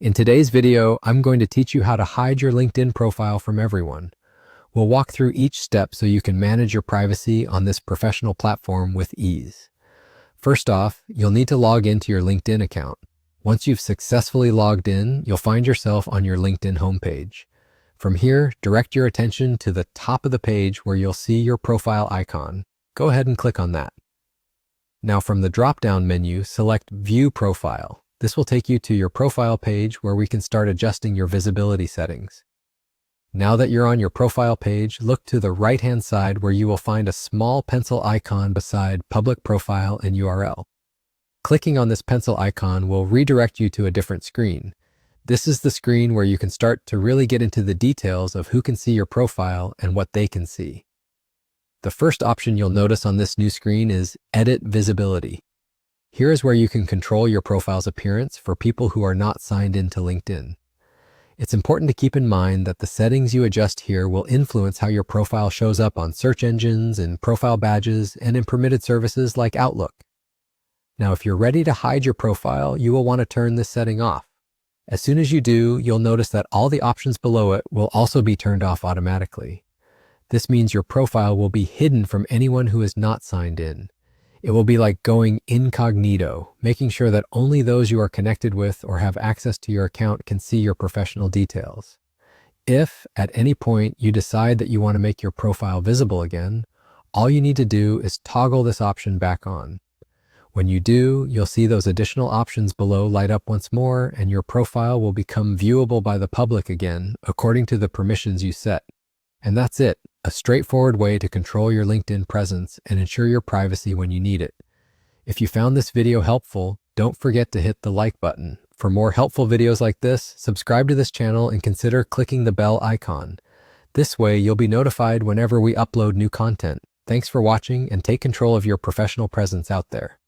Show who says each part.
Speaker 1: In today's video, I'm going to teach you how to hide your LinkedIn profile from everyone. We'll walk through each step so you can manage your privacy on this professional platform with ease. First off, you'll need to log into your LinkedIn account. Once you've successfully logged in, you'll find yourself on your LinkedIn homepage. From here, direct your attention to the top of the page where you'll see your profile icon. Go ahead and click on that. Now from the drop-down menu, select View Profile. This will take you to your profile page where we can start adjusting your visibility settings. Now that you're on your profile page, look to the right-hand side where you will find a small pencil icon beside Public Profile and URL. Clicking on this pencil icon will redirect you to a different screen. This is the screen where you can start to really get into the details of who can see your profile and what they can see. The first option you'll notice on this new screen is Edit Visibility. Here is where you can control your profile's appearance for people who are not signed into LinkedIn. It's important to keep in mind that the settings you adjust here will influence how your profile shows up on search engines, in profile badges, and in permitted services like Outlook. Now, if you're ready to hide your profile, you will want to turn this setting off. As soon as you do, you'll notice that all the options below it will also be turned off automatically. This means your profile will be hidden from anyone who is not signed in. It will be like going incognito, making sure that only those you are connected with or have access to your account can see your professional details. If, at any point, you decide that you want to make your profile visible again, all you need to do is toggle this option back on. When you do, you'll see those additional options below light up once more, and your profile will become viewable by the public again, according to the permissions you set. And that's it. A straightforward way to control your LinkedIn presence and ensure your privacy when you need it. If you found this video helpful, don't forget to hit the like button. For more helpful videos like this, subscribe to this channel and consider clicking the bell icon. This way, you'll be notified whenever we upload new content. Thanks for watching and take control of your professional presence out there.